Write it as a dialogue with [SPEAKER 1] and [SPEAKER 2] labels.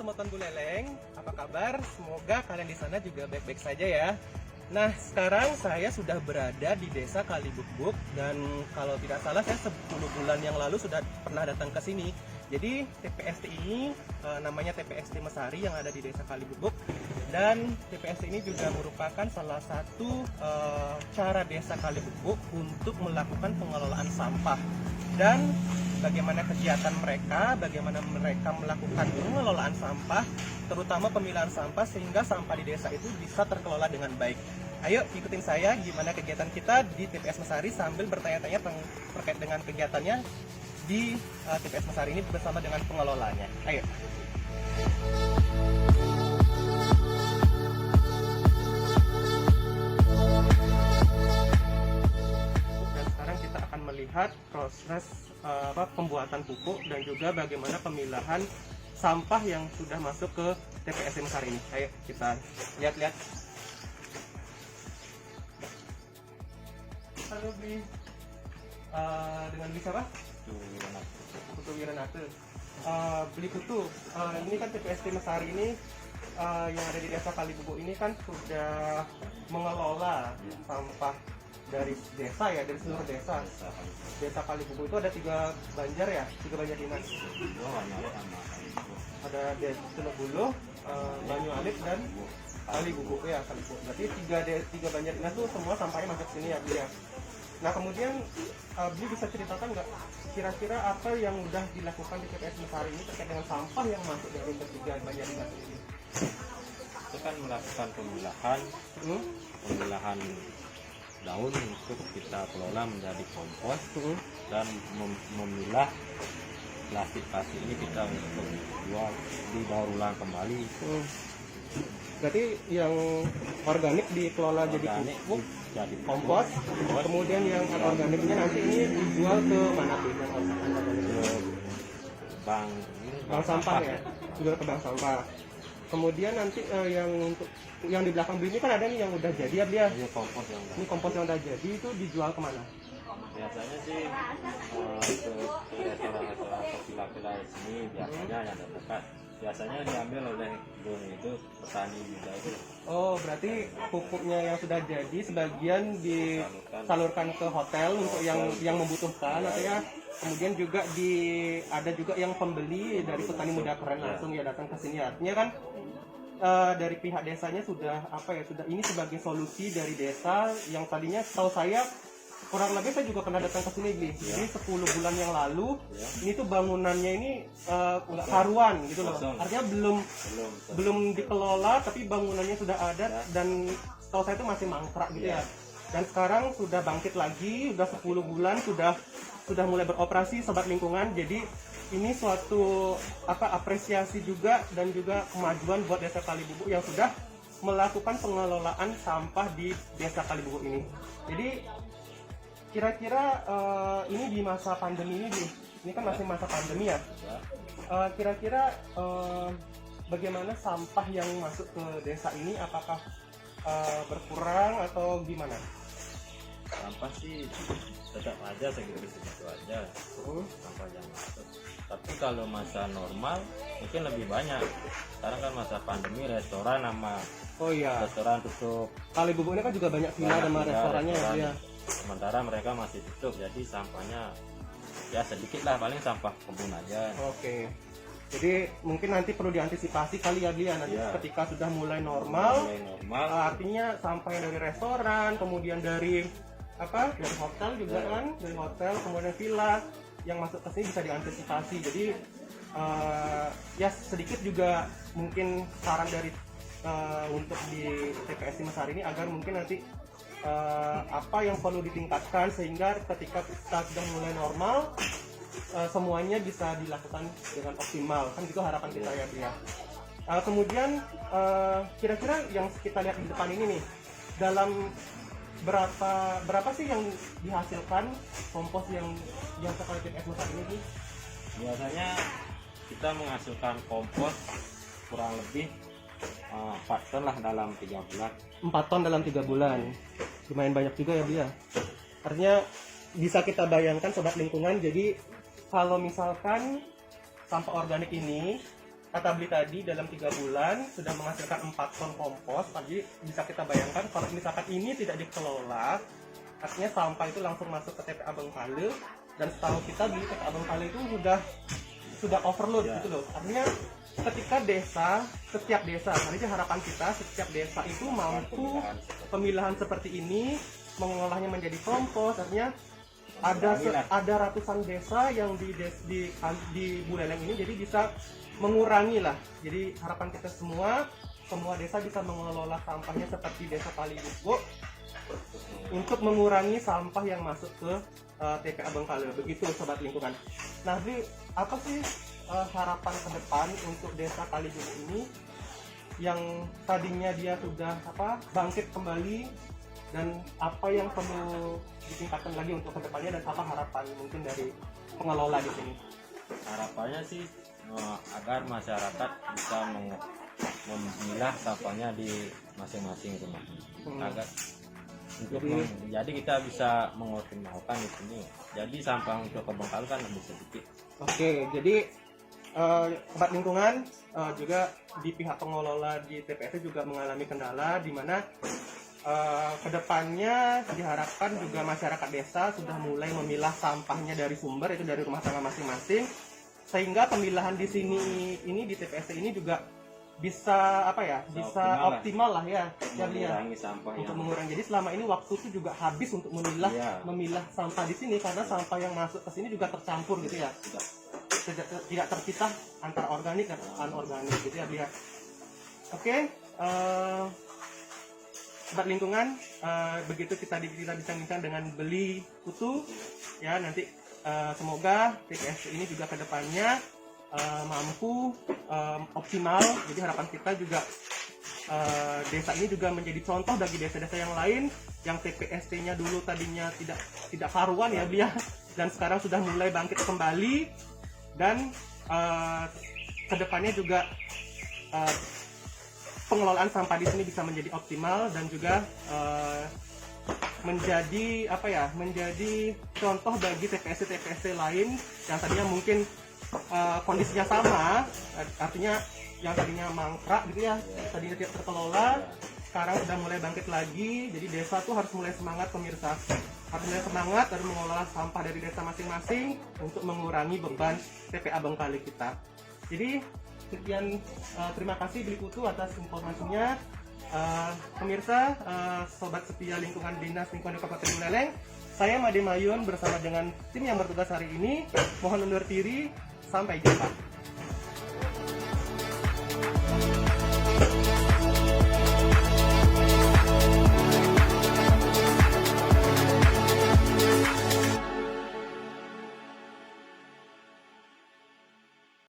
[SPEAKER 1] Semoton Buleleng, apa kabar? Semoga kalian di sana juga baik-baik saja ya. Nah, sekarang saya sudah berada di Desa Kalibukbuk dan kalau tidak salah saya 10 bulan yang lalu sudah pernah datang ke sini. Jadi TPST ini namanya TPST Mesari yang ada di Desa Kalibukbuk dan TPST ini juga merupakan salah satu cara Desa Kalibukbuk untuk melakukan pengelolaan sampah dan bagaimana kegiatan mereka, bagaimana mereka melakukan pengelolaan sampah, terutama pemilahan sampah sehingga sampah di desa itu bisa terkelola dengan baik. Ayo ikutin saya gimana kegiatan kita di TPS Mesari sambil bertanya-tanya terkait dengan kegiatannya di TPS Mesari ini bersama dengan pengelolanya. Ayo. Dan sekarang kita akan melihat proses pembuatan pupuk dan juga bagaimana pemilahan sampah yang sudah masuk ke TPS Mesari ini. Ayo kita lihat-lihat. Halo Bli, dengan Bli siapa? Putu Wiranate. Bli Putu, ini kan TPST Mesari ini yang ada di Desa Kalibukbuk ini kan sudah mengelola sampah dari desa ya, dari seluruh desa. Desa Kalibukbuk itu ada 3 banjar ya, 3 banjar dinas. Ada Desa Telebuluh, Banyu Alit dan Kalibukbuk ya, Kalibukbuk. Berarti 3 banjar dinas itu semua sampahnya masuk sini ya, Bli ya. Nah kemudian Bli bisa ceritakan nggak kira-kira apa yang udah dilakukan di TPS Mesari ini terkait dengan sampah yang masuk dari 3 banjar dinas ini?
[SPEAKER 2] Itu kan melakukan pemilahan daun untuk kita kelola menjadi kompos dan memilah plastik ini kita untuk jual didaur ulang kembali.
[SPEAKER 1] Berarti yang organik dikelola jadi pupuk,
[SPEAKER 2] jadi
[SPEAKER 1] kompos, kemudian yang organiknya nanti ini dijual ke mana tuh?
[SPEAKER 2] Bank
[SPEAKER 1] sampah ya, dijual ke bank sampah. Kemudian nanti yang di belakang Bli ini kan ada nih yang udah jadi ya Bli ya?
[SPEAKER 2] Ini kompos yang udah.
[SPEAKER 1] Ini kompos yang udah jadi itu dijual kemana?
[SPEAKER 2] Biasanya sih ke restoran-restoran atau villa-villa sini biasanya yang dekat. Biasanya diambil oleh itu petani juga itu.
[SPEAKER 1] Oh, berarti pupuknya yang sudah jadi sebagian disalurkan ke hotel untuk yang membutuhkan atau ya. Kemudian juga ada juga yang pembeli dari petani muda keren langsung ya datang ke sini. Artinya kan dari pihak desanya sudah ini sebagai solusi dari desa yang tadinya setahu saya kurang lebih saya juga pernah datang ke sini Bli. Jadi 10 bulan yang lalu ini tuh bangunannya ini nggak karuan gitu loh. Artinya belum dikelola tapi bangunannya sudah ada dan setahu saya itu masih mangkrak gitu ya. Dan sekarang sudah bangkit lagi, sudah 10 bulan sudah mulai beroperasi sobat lingkungan. Jadi ini suatu apresiasi juga dan juga kemajuan buat Desa Kalibukbuk yang sudah melakukan pengelolaan sampah di Desa Kalibukbuk ini. Jadi kira-kira ini di masa pandemi ini kan masih masa pandemi ya. Kira-kira bagaimana sampah yang masuk ke desa ini, apakah berkurang atau gimana?
[SPEAKER 2] Sampah sih tetap aja segitu aja sampah yang masuk. Tapi kalau masa normal mungkin lebih banyak. Sekarang kan masa pandemi restoran restoran tutup.
[SPEAKER 1] Kalibukbuk ini kan juga banyak villa sama restorannya ya.
[SPEAKER 2] Sementara mereka masih tutup, jadi sampahnya ya sedikit lah, paling sampah kebun aja.
[SPEAKER 1] Oke. Jadi mungkin nanti perlu diantisipasi kali ya Bli ya, nanti ketika sudah mulai normal, artinya sampah yang dari restoran, kemudian dari hotel juga kan, dari hotel, kemudian villa yang masuk ke sini bisa diantisipasi. Jadi ya sedikit juga mungkin saran dari untuk di TPS Mesari ini agar mungkin nanti apa yang perlu ditingkatkan sehingga ketika kita sudah mulai normal semuanya bisa dilakukan dengan optimal, kan gitu harapan kita ya Bli ya. Kemudian kira-kira yang kita lihat di depan ini nih, dalam berapa sih yang dihasilkan kompos yang sekali TPS Mesari ini?
[SPEAKER 2] Biasanya kita menghasilkan kompos kurang lebih 4 ton lah dalam 3 bulan.
[SPEAKER 1] 4 ton dalam 3 bulan, lumayan banyak juga ya Bli ya. Artinya bisa kita bayangkan sobat lingkungan, jadi kalau misalkan sampah organik ini Atabli tadi dalam 3 bulan sudah menghasilkan 4 ton kompos. Tadi bisa kita bayangkan kalau misalkan ini tidak dikelola, artinya sampah itu langsung masuk ke TPA Bengkale, dan setahu kita di TPA Bengkale itu sudah overload gitu loh. Artinya ketika setiap desa, artinya harapan kita setiap desa itu mampu pemilahan seperti ini, mengolahnya menjadi kompos. Artinya ada ratusan desa yang di Buleleng ini, jadi bisa mengurangi lah. Jadi harapan kita semua desa bisa mengelola sampahnya seperti desa Palibugo untuk mengurangi sampah yang masuk ke TPA Bengkale. Begitu sobat lingkungan. Nah, jadi apa sih harapan ke depan untuk desa Palibugo ini yang tadinya dia sudah bangkit kembali, dan apa yang perlu ditingkatkan lagi untuk kedepannya, dan apa harapan mungkin dari pengelola di sini?
[SPEAKER 2] Harapannya sih agar masyarakat bisa memilah sampahnya di masing-masing rumah. Agar jadi kita bisa mengoptimalkan di sini. Jadi sampah untuk ke Bengkale kan lebih sedikit.
[SPEAKER 1] Oke, jadi sobat lingkungan, juga di pihak pengelola di TPS juga mengalami kendala, di mana kedepannya diharapkan juga masyarakat desa sudah mulai memilah sampahnya dari sumber, itu dari rumah tangga masing-masing, sehingga pemilahan di sini ini di TPS ini juga bisa optimal lah ya,
[SPEAKER 2] mengurangi sampah
[SPEAKER 1] untuk mengurangi. Jadi selama ini waktu itu juga habis untuk memilah sampah di sini, karena sampah yang masuk ke sini juga tercampur gitu ya, tidak terpisah antara organik dan anorganik gitu ya, lihat. Oke, sobat lingkungan, begitu kita bisa bincang dengan Beli Putu ya. Nanti semoga TPS ini juga kedepannya mampu optimal. Jadi harapan kita juga desa ini juga menjadi contoh bagi desa-desa yang lain yang TPST-nya dulu tadinya tidak karuan ya Beli ya, dan sekarang sudah mulai bangkit kembali, dan kedepannya juga pengelolaan sampah di sini bisa menjadi optimal, dan juga menjadi contoh bagi TPST lain yang tadinya mungkin kondisinya sama, artinya yang tadinya mangkrak gitu ya, tadinya tidak terkelola, sekarang sudah mulai bangkit lagi. Jadi desa tuh harus mulai semangat pemirsa, harus mulai semangat dan mengelola sampah dari desa masing-masing untuk mengurangi beban TPA Bengkale kita. Jadi sekian, terima kasih Beli Putu atas informasinya. Pemirsa, sobat setia lingkungan Dinas Lingkungan Kabupaten Buleleng, saya Made Mayun bersama dengan tim yang bertugas hari ini mohon undur diri, sampai jumpa.